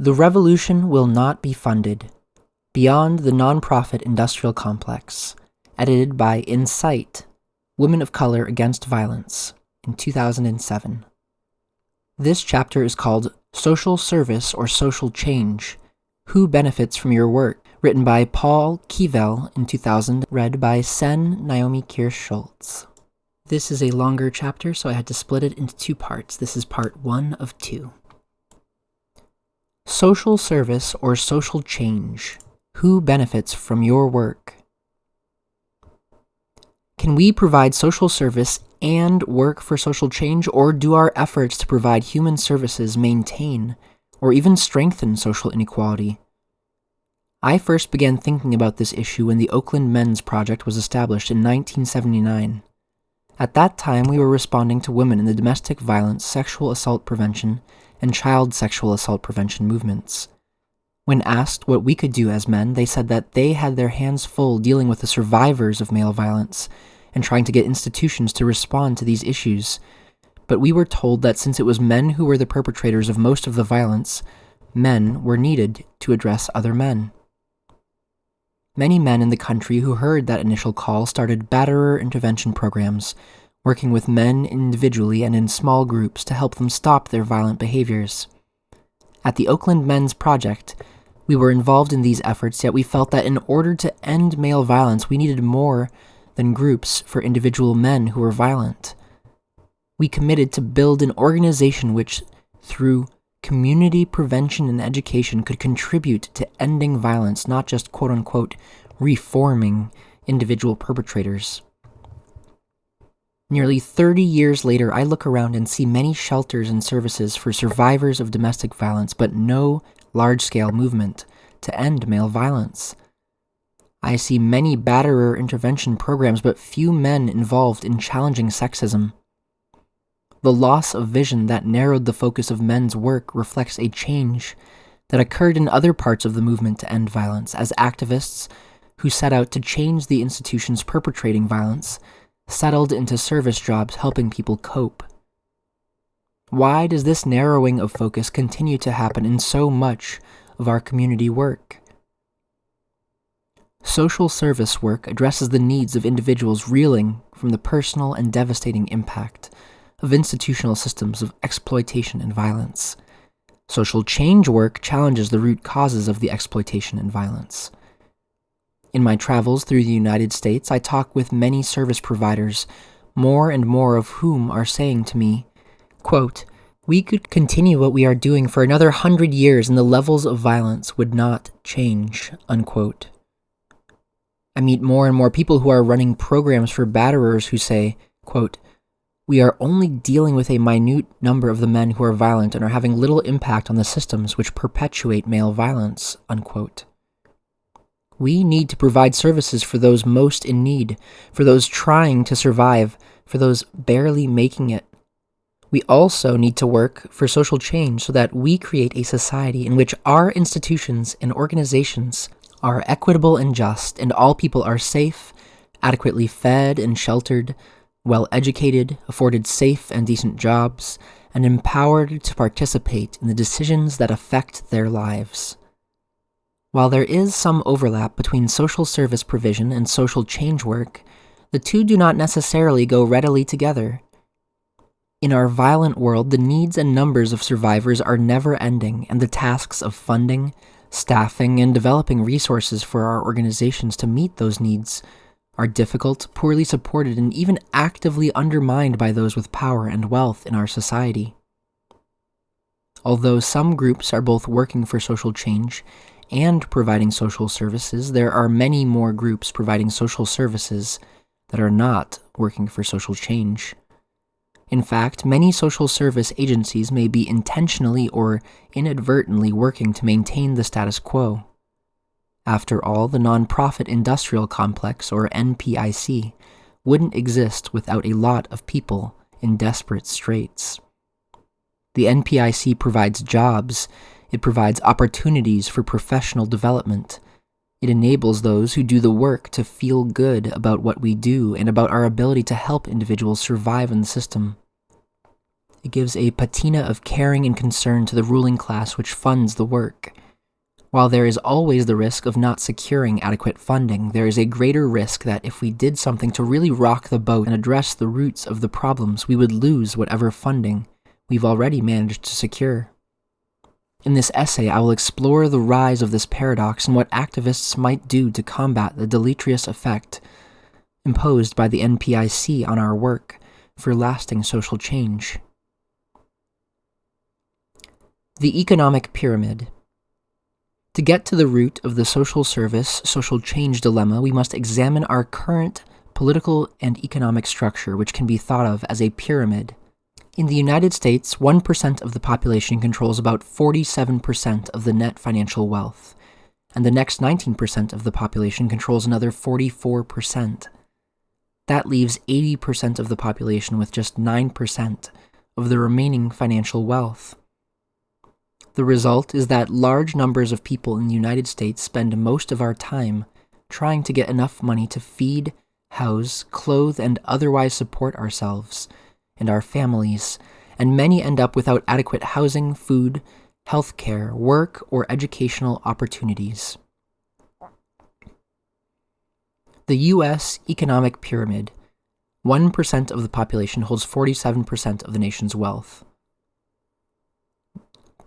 The revolution will not be funded. Beyond the Nonprofit Industrial Complex, edited by INCITE, Women of Color Against Violence, in 2007. This chapter is called Social Service or Social Change, Who Benefits from Your Work, written by Paul Kivel in 2000, read by Naomi Kirst-Schultz. This is a longer chapter, so I had to split it into two parts. This is part 1 of 2. Social service or social change. Who benefits from your work? Can we provide social service and work for social change, or do our efforts to provide human services maintain or even strengthen social inequality? I first began thinking about this issue when the Oakland Men's Project was established in 1979. At that time, we were responding to women in the domestic violence, sexual assault prevention, and child sexual assault prevention movements. When asked what we could do as men, they said that they had their hands full dealing with the survivors of male violence and trying to get institutions to respond to these issues. But we were told that since it was men who were the perpetrators of most of the violence, men were needed to address other men. Many men in the country who heard that initial call started batterer intervention programs, working with men individually and in small groups to help them stop their violent behaviors. At the Oakland Men's Project, we were involved in these efforts, yet we felt that in order to end male violence, we needed more than groups for individual men who were violent. We committed to build an organization which, through community prevention and education, could contribute to ending violence, not just quote-unquote reforming individual perpetrators. Nearly 30 years later, I look around and see many shelters and services for survivors of domestic violence, but no large-scale movement to end male violence. I see many batterer intervention programs, but few men involved in challenging sexism. The loss of vision that narrowed the focus of men's work reflects a change that occurred in other parts of the movement to end violence, as activists who set out to change the institutions perpetrating violence settled into service jobs helping people cope. Why does this narrowing of focus continue to happen in so much of our community work? Social service work addresses the needs of individuals reeling from the personal and devastating impact of institutional systems of exploitation and violence. Social change work challenges the root causes of the exploitation and violence. In my travels through the United States, I talk with many service providers, more and more of whom are saying to me, quote, "We could continue what we are doing for another 100 years and the levels of violence would not change," unquote. I meet more and more people who are running programs for batterers who say, quote, "We are only dealing with a minute number of the men who are violent and are having little impact on the systems which perpetuate male violence," unquote. We need to provide services for those most in need, for those trying to survive, for those barely making it. We also need to work for social change so that we create a society in which our institutions and organizations are equitable and just, and all people are safe, adequately fed and sheltered, well-educated, afforded safe and decent jobs, and empowered to participate in the decisions that affect their lives. While there is some overlap between social service provision and social change work, the two do not necessarily go readily together. In our violent world, the needs and numbers of survivors are never-ending, and the tasks of funding, staffing, and developing resources for our organizations to meet those needs are difficult, poorly supported, and even actively undermined by those with power and wealth in our society. Although some groups are both working for social change and providing social services, there are many more groups providing social services that are not working for social change. In fact, many social service agencies may be intentionally or inadvertently working to maintain the status quo. After all, the Nonprofit Industrial Complex, or NPIC, wouldn't exist without a lot of people in desperate straits. The NPIC provides jobs, it provides opportunities for professional development, it enables those who do the work to feel good about what we do and about our ability to help individuals survive in the system. It gives a patina of caring and concern to the ruling class which funds the work. While there is always the risk of not securing adequate funding, there is a greater risk that if we did something to really rock the boat and address the roots of the problems, we would lose whatever funding we've already managed to secure. In this essay, I will explore the rise of this paradox and what activists might do to combat the deleterious effect imposed by the NPIC on our work for lasting social change. The economic pyramid. To get to the root of the social service, social change dilemma, we must examine our current political and economic structure, which can be thought of as a pyramid. In the United States, 1% of the population controls about 47% of the net financial wealth, and the next 19% of the population controls another 44%. That leaves 80% of the population with just 9% of the remaining financial wealth. The result is that large numbers of people in the United States spend most of our time trying to get enough money to feed, house, clothe, and otherwise support ourselves and our families, and many end up without adequate housing, food, health care, work, or educational opportunities. The U.S. economic pyramid. 1% of the population holds 47% of the nation's wealth.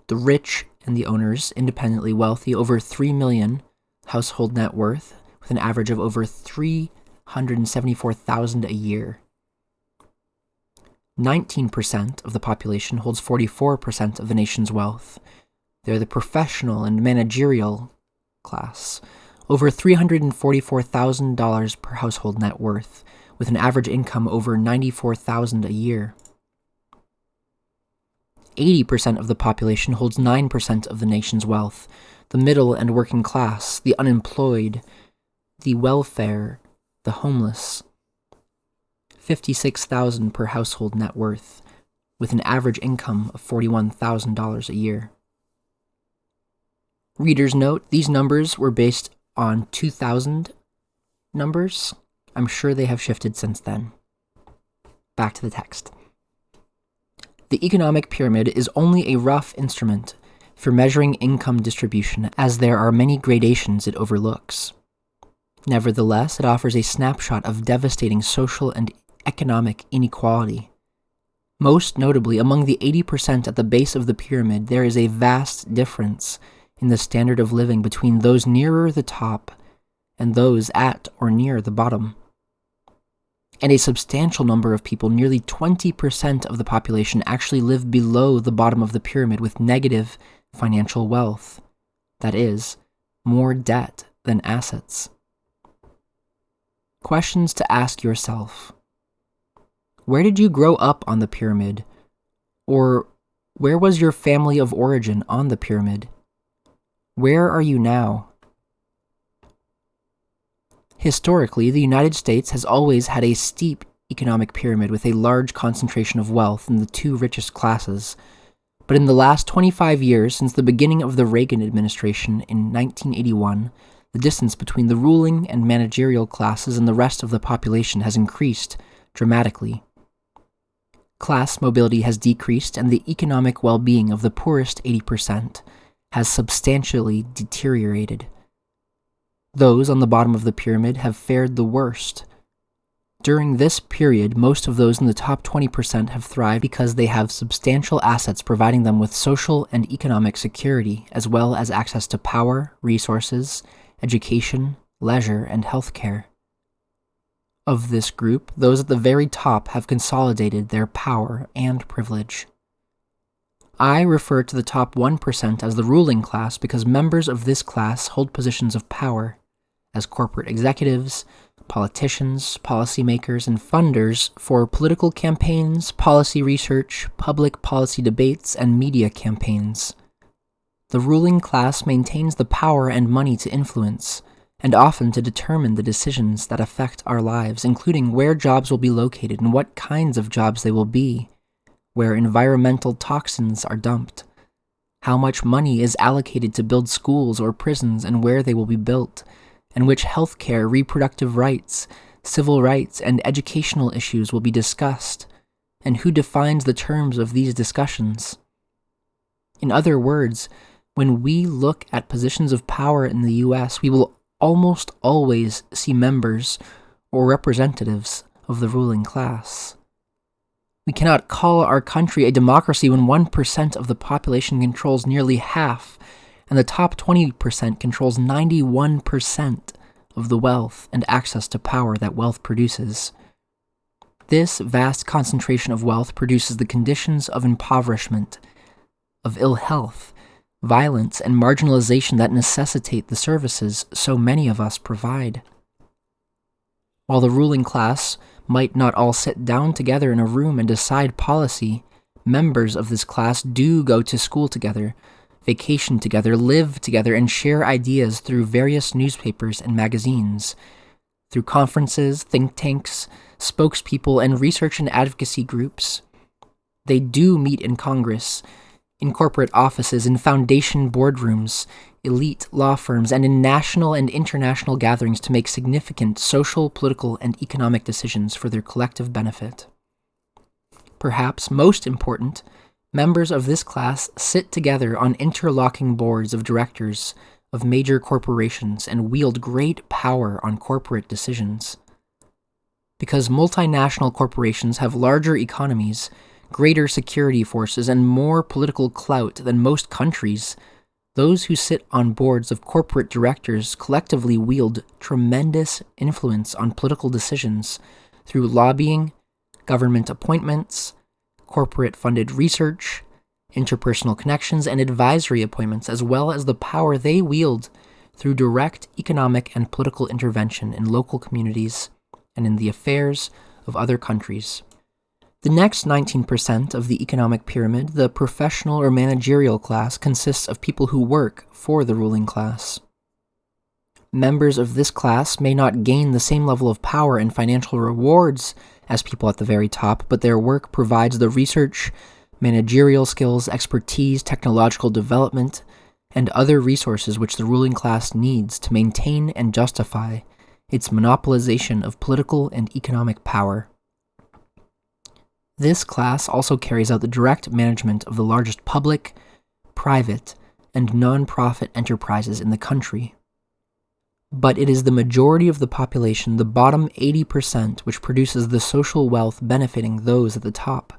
The rich and the owners, independently wealthy, over 3 million household net worth, with an average of over $374,000 a year. 19% of the population holds 44% of the nation's wealth. They're the professional and managerial class, over $344,000 per household net worth, with an average income over $94,000 a year. 80% of the population holds 9% of the nation's wealth, the middle and working class, the unemployed, the welfare, the homeless. $56,000 per household net worth, with an average income of $41,000 a year. Reader's note, these numbers were based on 2000 numbers. I'm sure they have shifted since then. Back to the text. The economic pyramid is only a rough instrument for measuring income distribution, as there are many gradations it overlooks. Nevertheless, it offers a snapshot of devastating social and economic inequality. Most notably, among the 80% at the base of the pyramid, there is a vast difference in the standard of living between those nearer the top and those at or near the bottom. And a substantial number of people, nearly 20% of the population, actually live below the bottom of the pyramid with negative financial wealth. That is, more debt than assets. Questions to ask yourself. Where did you grow up on the pyramid? Or where was your family of origin on the pyramid? Where are you now? Historically, the United States has always had a steep economic pyramid with a large concentration of wealth in the two richest classes. But in the last 25 years, since the beginning of the Reagan administration in 1981, the distance between the ruling and managerial classes and the rest of the population has increased dramatically. Class mobility has decreased, and the economic well-being of the poorest 80% has substantially deteriorated. Those on the bottom of the pyramid have fared the worst. During this period, most of those in the top 20% have thrived because they have substantial assets providing them with social and economic security, as well as access to power, resources, education, leisure, and healthcare. Of this group, those at the very top have consolidated their power and privilege. I refer to the top 1% as the ruling class because members of this class hold positions of power as corporate executives, politicians, policymakers, and funders for political campaigns, policy research, public policy debates, and media campaigns. The ruling class maintains the power and money to influence, and often to determine the decisions that affect our lives, including where jobs will be located and what kinds of jobs they will be, where environmental toxins are dumped, how much money is allocated to build schools or prisons and where they will be built, and which healthcare, reproductive rights, civil rights, and educational issues will be discussed, and who defines the terms of these discussions. In other words, when we look at positions of power in the US, we will almost always see members or representatives of the ruling class. We cannot call our country a democracy when 1% of the population controls nearly half, and the top 20% controls 91% of the wealth and access to power that wealth produces. This vast concentration of wealth produces the conditions of impoverishment, of ill health, violence, and marginalization that necessitate the services so many of us provide. While the ruling class might not all sit down together in a room and decide policy, members of this class do go to school together, vacation together, live together, and share ideas through various newspapers and magazines, through conferences, think tanks, spokespeople, and research and advocacy groups. They do meet in Congress, in corporate offices, in foundation boardrooms, elite law firms, and in national and international gatherings to make significant social, political, and economic decisions for their collective benefit. Perhaps most important, members of this class sit together on interlocking boards of directors of major corporations and wield great power on corporate decisions. Because multinational corporations have larger economies, greater security forces, and more political clout than most countries, those who sit on boards of corporate directors collectively wield tremendous influence on political decisions through lobbying, government appointments, corporate-funded research, interpersonal connections, and advisory appointments, as well as the power they wield through direct economic and political intervention in local communities and in the affairs of other countries. The next 19% of the economic pyramid, the professional or managerial class, consists of people who work for the ruling class. Members of this class may not gain the same level of power and financial rewards as people at the very top, but their work provides the research, managerial skills, expertise, technological development, and other resources which the ruling class needs to maintain and justify its monopolization of political and economic power. This class also carries out the direct management of the largest public, private, and non-profit enterprises in the country. But it is the majority of the population, the bottom 80%, which produces the social wealth benefiting those at the top.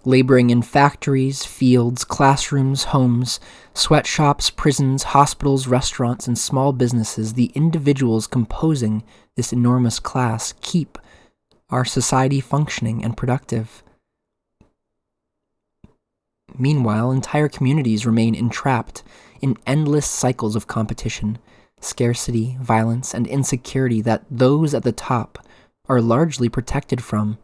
Laboring in factories, fields, classrooms, homes, sweatshops, prisons, hospitals, restaurants, and small businesses, the individuals composing this enormous class keep our society functioning and productive. Meanwhile, entire communities remain entrapped in endless cycles of competition, scarcity, violence, and insecurity that those at the top are largely protected from.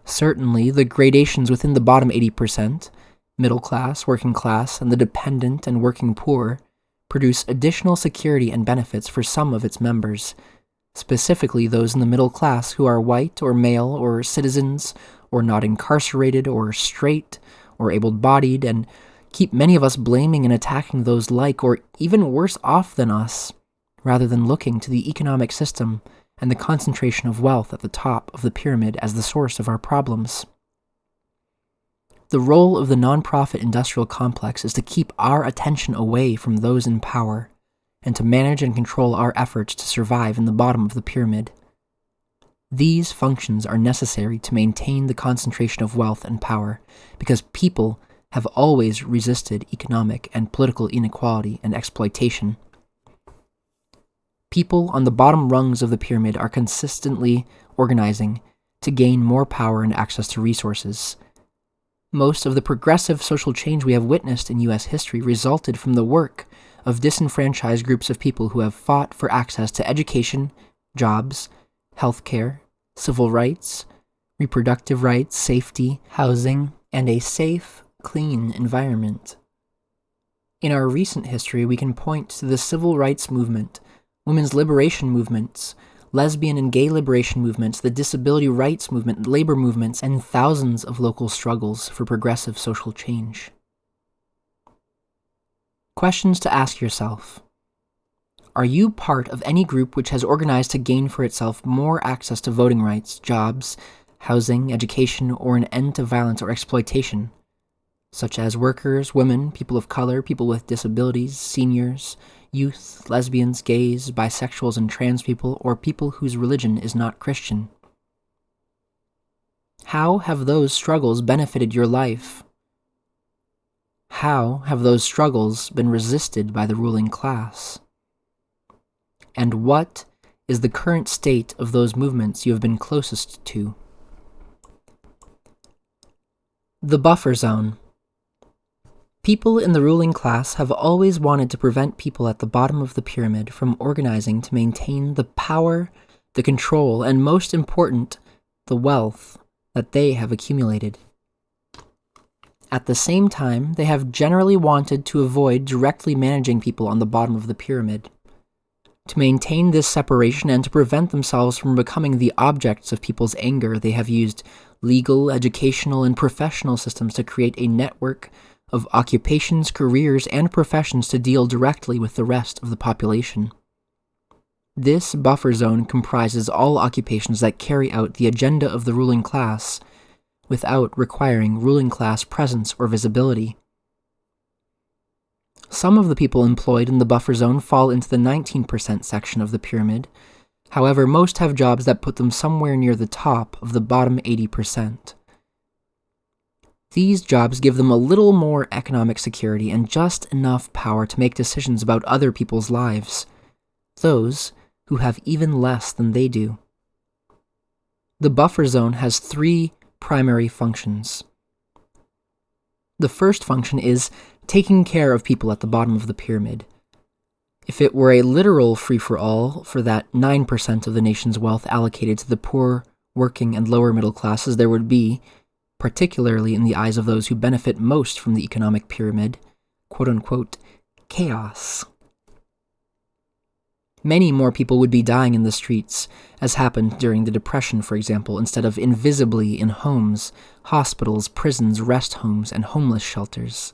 Certainly, the gradations within the bottom 80%, middle class, working class, and the dependent and working poor, produce additional security and benefits for some of its members, specifically those in the middle class who are white or male or citizens or not incarcerated or straight or able-bodied, and keep many of us blaming and attacking those like or even worse off than us, rather than looking to the economic system and the concentration of wealth at the top of the pyramid as the source of our problems. The role of the nonprofit industrial complex is to keep our attention away from those in power and to manage and control our efforts to survive in the bottom of the pyramid. These functions are necessary to maintain the concentration of wealth and power, because people have always resisted economic and political inequality and exploitation. People on the bottom rungs of the pyramid are consistently organizing to gain more power and access to resources. Most of the progressive social change we have witnessed in U.S. history resulted from the work of disenfranchised groups of people who have fought for access to education, jobs, healthcare, civil rights, reproductive rights, safety, housing, and a safe, clean environment. In our recent history, we can point to the civil rights movement, women's liberation movements, lesbian and gay liberation movements, the disability rights movement, labor movements, and thousands of local struggles for progressive social change. Questions to ask yourself. Are you part of any group which has organized to gain for itself more access to voting rights, jobs, housing, education, or an end to violence or exploitation, such as workers, women, people of color, people with disabilities, seniors, youth, lesbians, gays, bisexuals, and trans people, or people whose religion is not Christian. How have those struggles benefited your life? How have those struggles been resisted by the ruling class? And what is the current state of those movements you have been closest to? The buffer zone. People in the ruling class have always wanted to prevent people at the bottom of the pyramid from organizing to maintain the power, the control, and most important, the wealth that they have accumulated. At the same time, they have generally wanted to avoid directly managing people on the bottom of the pyramid. To maintain this separation and to prevent themselves from becoming the objects of people's anger, they have used legal, educational, and professional systems to create a network of occupations, careers, and professions to deal directly with the rest of the population. This buffer zone comprises all occupations that carry out the agenda of the ruling class without requiring ruling class presence or visibility. Some of the people employed in the buffer zone fall into the 19% section of the pyramid. However, most have jobs that put them somewhere near the top of the bottom 80%. These jobs give them a little more economic security and just enough power to make decisions about other people's lives, those who have even less than they do. The buffer zone has 3 primary functions. The first function is taking care of people at the bottom of the pyramid. If it were a literal free-for-all for that 9% of the nation's wealth allocated to the poor, working, and lower middle classes, there would be, particularly in the eyes of those who benefit most from the economic pyramid, quote-unquote, chaos. Many more people would be dying in the streets, as happened during the Depression, for example, instead of invisibly in homes, hospitals, prisons, rest homes, and homeless shelters.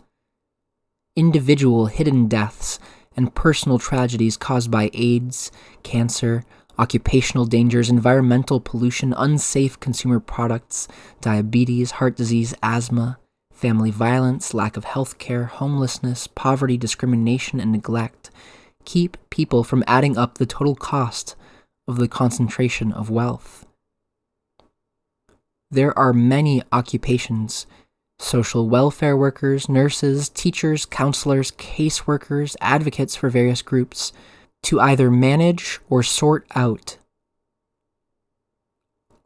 Individual hidden deaths and personal tragedies caused by AIDS, cancer, occupational dangers, environmental pollution, unsafe consumer products, diabetes, heart disease, asthma, family violence, lack of health care, homelessness, poverty, discrimination, and neglect keep people from adding up the total cost of the concentration of wealth. There are many occupations: social welfare workers, nurses, teachers, counselors, caseworkers, advocates for various groups, to either manage or sort out,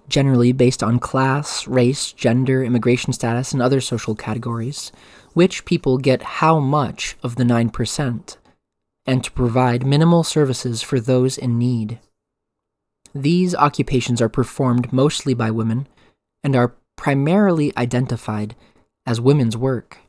generally based on class, race, gender, immigration status, and other social categories, which people get how much of the 9%, and to provide minimal services for those in need. These occupations are performed mostly by women and are primarily identified as women's work.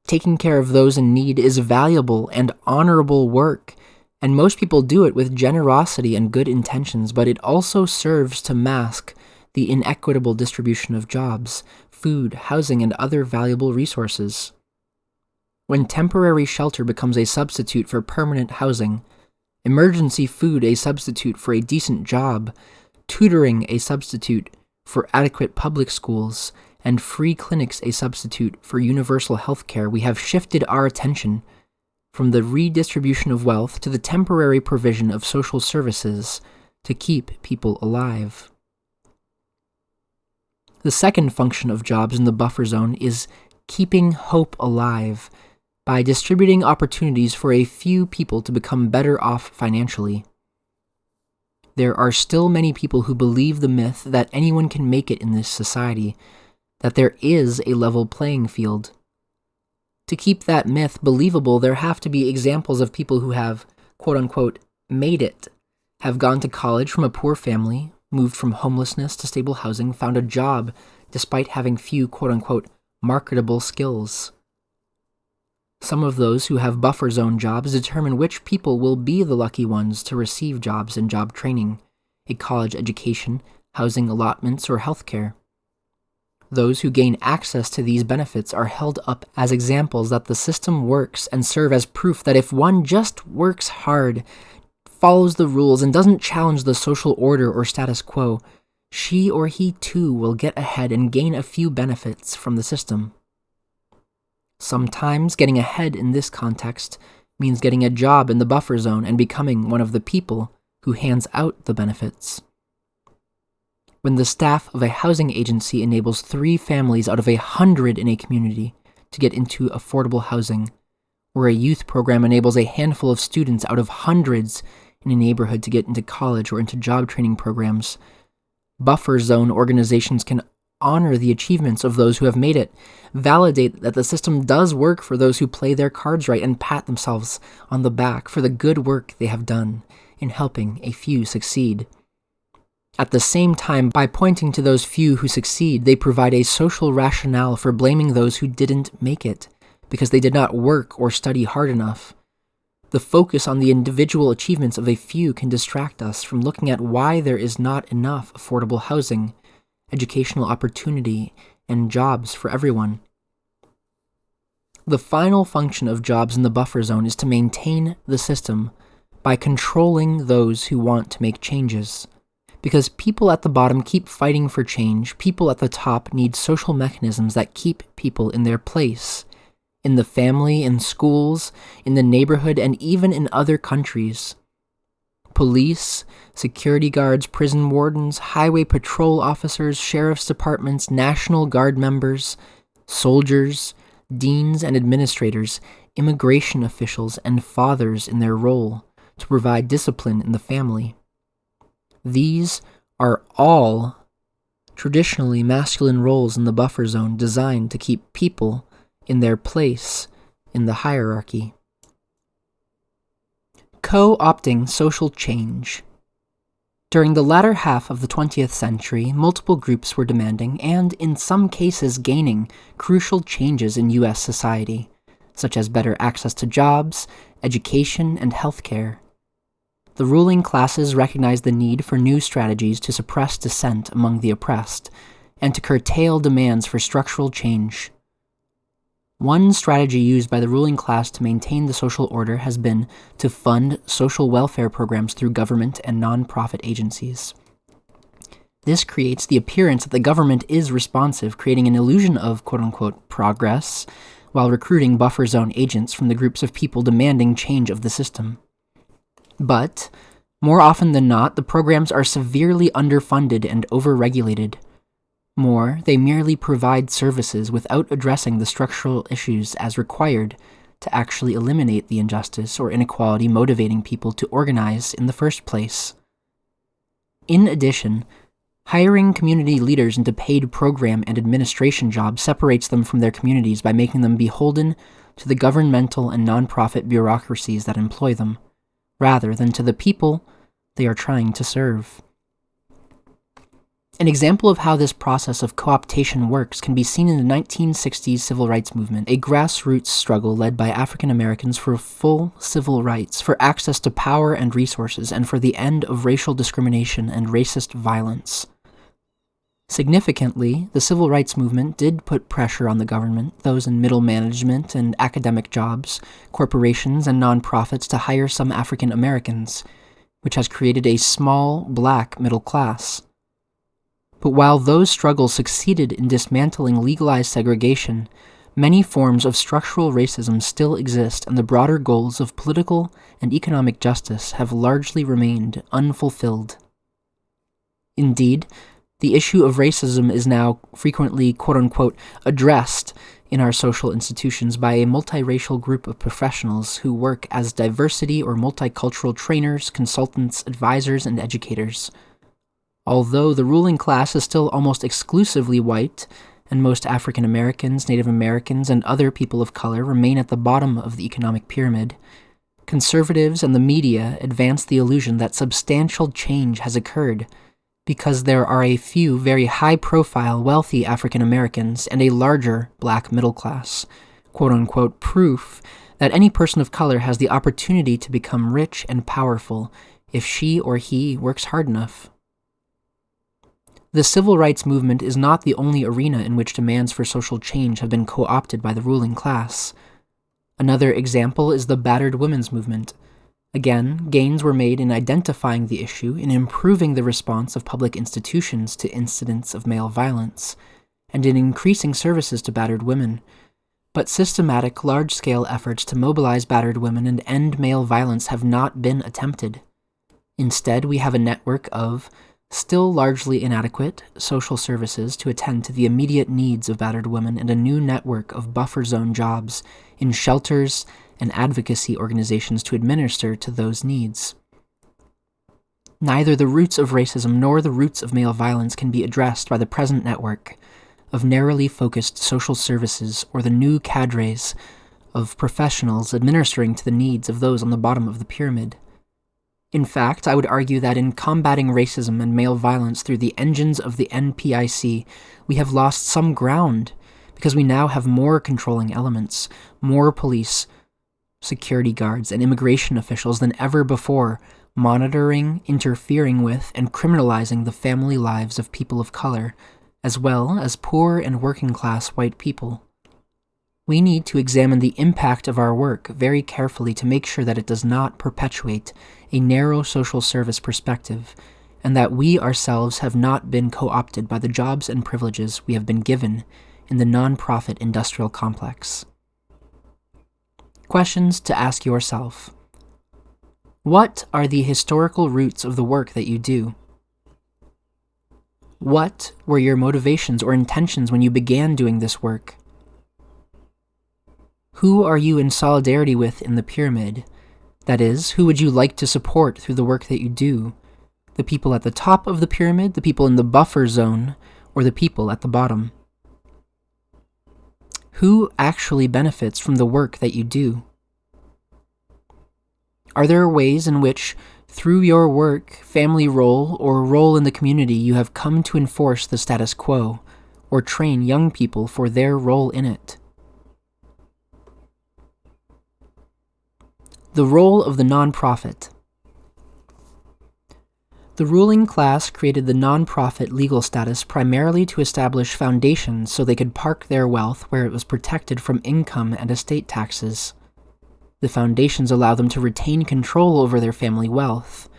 Taking care of those in need is valuable and honorable work, and most people do it with generosity and good intentions, but it also serves to mask the inequitable distribution of jobs, food, housing, and other valuable resources. When temporary shelter becomes a substitute for permanent housing, emergency food a substitute for a decent job, tutoring a substitute for adequate public schools, and free clinics a substitute for universal health care, we have shifted our attention from the redistribution of wealth to the temporary provision of social services to keep people alive. The second function of jobs in the buffer zone is keeping hope alive by distributing opportunities for a few people to become better off financially. There are still many people who believe the myth that anyone can make it in this society, that there is a level playing field. To keep that myth believable, there have to be examples of people who have, quote-unquote, made it, have gone to college from a poor family, moved from homelessness to stable housing, found a job despite having few, quote-unquote, marketable skills. Some of those who have buffer zone jobs determine which people will be the lucky ones to receive jobs and job training, a college education, housing allotments, or healthcare. Those who gain access to these benefits are held up as examples that the system works and serve as proof that if one just works hard, follows the rules and doesn't challenge the social order or status quo, she or he too will get ahead and gain a few benefits from the system. Sometimes getting ahead in this context means getting a job in the buffer zone and becoming one of the people who hands out the benefits. When the staff of a housing agency enables 3 families out of 100 in a community to get into affordable housing, or a youth program enables a handful of students out of hundreds in a neighborhood to get into college or into job training programs, buffer zone organizations can honor the achievements of those who have made it, validate that the system does work for those who play their cards right, and pat themselves on the back for the good work they have done in helping a few succeed. At the same time, by pointing to those few who succeed, they provide a social rationale for blaming those who didn't make it, because they did not work or study hard enough. The focus on the individual achievements of a few can distract us from looking at why there is not enough affordable housing, educational opportunity, and jobs for everyone. The final function of jobs in the buffer zone is to maintain the system by controlling those who want to make changes. Because people at the bottom keep fighting for change, people at the top need social mechanisms that keep people in their place. In the family, in schools, in the neighborhood, and even in other countries. Police, security guards, prison wardens, highway patrol officers, sheriff's departments, National Guard members, soldiers, deans and administrators, immigration officials, and fathers in their role to provide discipline in the family. These are all traditionally masculine roles in the buffer zone designed to keep people in their place in the hierarchy. Co-opting social change. During the latter half of the 20th century, multiple groups were demanding, and in some cases gaining, crucial changes in U.S. society, such as better access to jobs, education, and healthcare. The ruling classes recognized the need for new strategies to suppress dissent among the oppressed, and to curtail demands for structural change. One strategy used by the ruling class to maintain the social order has been to fund social welfare programs through government and non-profit agencies. This creates the appearance that the government is responsive, creating an illusion of quote-unquote progress, while recruiting buffer zone agents from the groups of people demanding change of the system. But, more often than not, the programs are severely underfunded and overregulated. More, they merely provide services without addressing the structural issues as required to actually eliminate the injustice or inequality motivating people to organize in the first place. In addition, hiring community leaders into paid program and administration jobs separates them from their communities by making them beholden to the governmental and nonprofit bureaucracies that employ them, rather than to the people they are trying to serve. An example of how this process of co-optation works can be seen in the 1960s civil rights movement, a grassroots struggle led by African Americans for full civil rights, for access to power and resources, and for the end of racial discrimination and racist violence. Significantly, the civil rights movement did put pressure on the government, those in middle management and academic jobs, corporations, and nonprofits to hire some African Americans, which has created a small black middle class. But while those struggles succeeded in dismantling legalized segregation, many forms of structural racism still exist, and the broader goals of political and economic justice have largely remained unfulfilled. Indeed, the issue of racism is now frequently, quote-unquote, addressed in our social institutions by a multiracial group of professionals who work as diversity or multicultural trainers, consultants, advisors, and educators. Although the ruling class is still almost exclusively white, and most African Americans, Native Americans, and other people of color remain at the bottom of the economic pyramid, conservatives and the media advance the illusion that substantial change has occurred because there are a few very high-profile, wealthy African Americans and a larger black middle class, quote-unquote proof that any person of color has the opportunity to become rich and powerful if she or he works hard enough. The civil rights movement is not the only arena in which demands for social change have been co-opted by the ruling class. Another example is the battered women's movement, Again, gains were made in identifying the issue, in improving the response of public institutions to incidents of male violence, and in increasing services to battered women. But systematic, large-scale efforts to mobilize battered women and end male violence have not been attempted. Instead, we have a network of, still largely inadequate, social services to attend to the immediate needs of battered women and a new network of buffer zone jobs in shelters and advocacy organizations to administer to those needs. Neither the roots of racism nor the roots of male violence can be addressed by the present network of narrowly focused social services or the new cadres of professionals administering to the needs of those on the bottom of the pyramid. In fact, I would argue that in combating racism and male violence through the engines of the NPIC, we have lost some ground because we now have more controlling elements, more police, security guards, and immigration officials than ever before, monitoring, interfering with, and criminalizing the family lives of people of color, as well as poor and working-class white people. We need to examine the impact of our work very carefully to make sure that it does not perpetuate a narrow social service perspective, and that we ourselves have not been co-opted by the jobs and privileges we have been given in the non-profit industrial complex. Questions to ask yourself. What are the historical roots of the work that you do? What were your motivations or intentions when you began doing this work? Who are you in solidarity with in the pyramid? That is, who would you like to support through the work that you do? The people at the top of the pyramid, the people in the buffer zone, or the people at the bottom? Who actually benefits from the work that you do? Are there ways in which, through your work, family role, or role in the community, you have come to enforce the status quo, or train young people for their role in it? The role of the nonprofit. The ruling class created the nonprofit legal status primarily to establish foundations so they could park their wealth where it was protected from income and estate taxes. The foundations allow them to retain control over their family wealth.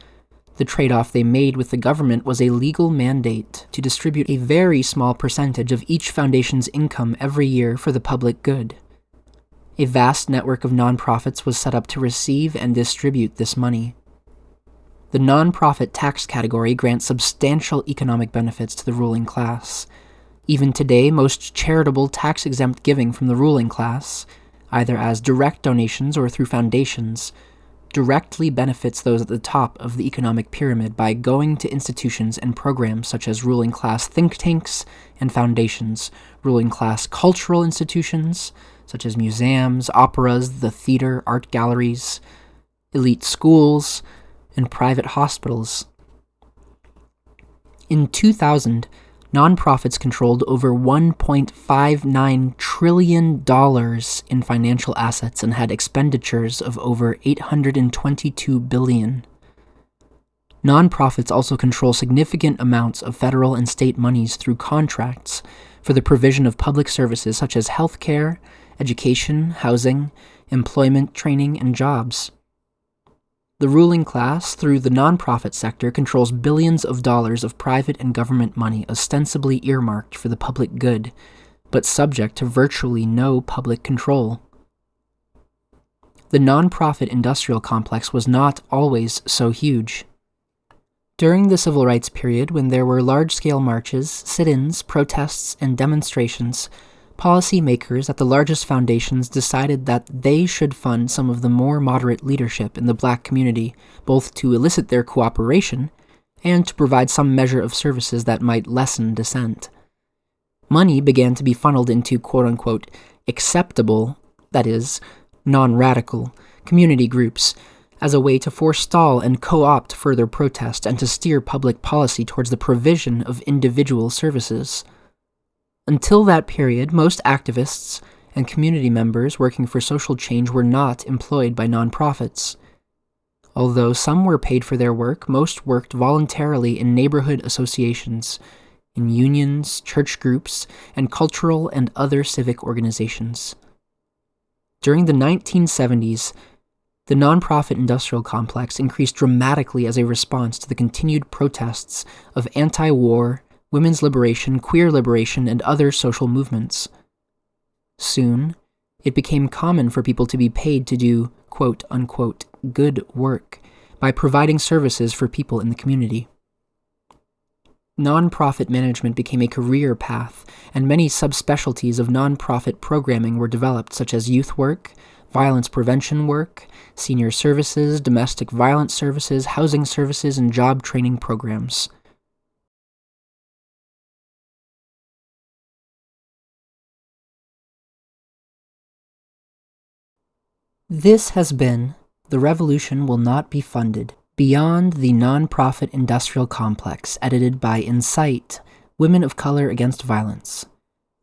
The trade-off they made with the government was a legal mandate to distribute a very small percentage of each foundation's income every year for the public good. A vast network of nonprofits was set up to receive and distribute this money. The nonprofit tax category grants substantial economic benefits to the ruling class. Even today, most charitable tax-exempt giving from the ruling class, either as direct donations or through foundations, directly benefits those at the top of the economic pyramid by going to institutions and programs such as ruling class think tanks and foundations, ruling class cultural institutions such as museums, operas, the theater, art galleries, elite schools, and private hospitals. In 2000, nonprofits controlled over $1.59 trillion in financial assets and had expenditures of over $822 billion. Nonprofits also control significant amounts of federal and state monies through contracts for the provision of public services such as healthcare, education, housing, employment, training, and jobs. The ruling class, through the nonprofit sector, controls billions of dollars of private and government money ostensibly earmarked for the public good, but subject to virtually no public control. The nonprofit industrial complex was not always so huge. During the civil rights period, when there were large-scale marches, sit-ins, protests, and demonstrations, policymakers at the largest foundations decided that they should fund some of the more moderate leadership in the black community, both to elicit their cooperation and to provide some measure of services that might lessen dissent. Money began to be funneled into quote-unquote acceptable, that is, non-radical, community groups as a way to forestall and co-opt further protest and to steer public policy towards the provision of individual services. Until that period, most activists and community members working for social change were not employed by nonprofits. Although some were paid for their work, most worked voluntarily in neighborhood associations, in unions, church groups, and cultural and other civic organizations. During the 1970s, The nonprofit industrial complex increased dramatically as a response to the continued protests of anti-war, women's liberation, queer liberation, and other social movements. Soon, it became common for people to be paid to do quote-unquote good work by providing services for people in the community. Nonprofit management became a career path, and many subspecialties of nonprofit programming were developed, such as youth work, violence prevention work, senior services, domestic violence services, housing services, and job training programs. This has been The Revolution Will Not Be Funded, Beyond the Nonprofit Industrial Complex, edited by INCITE, Women of Color Against Violence.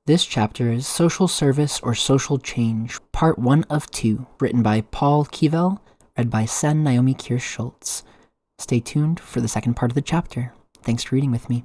This chapter is Social Service or Social Change, Part 1 of 2, written by Paul Kivel, read by Naomi Kirst-Schultz. Stay tuned for the second part of the chapter. Thanks for reading with me.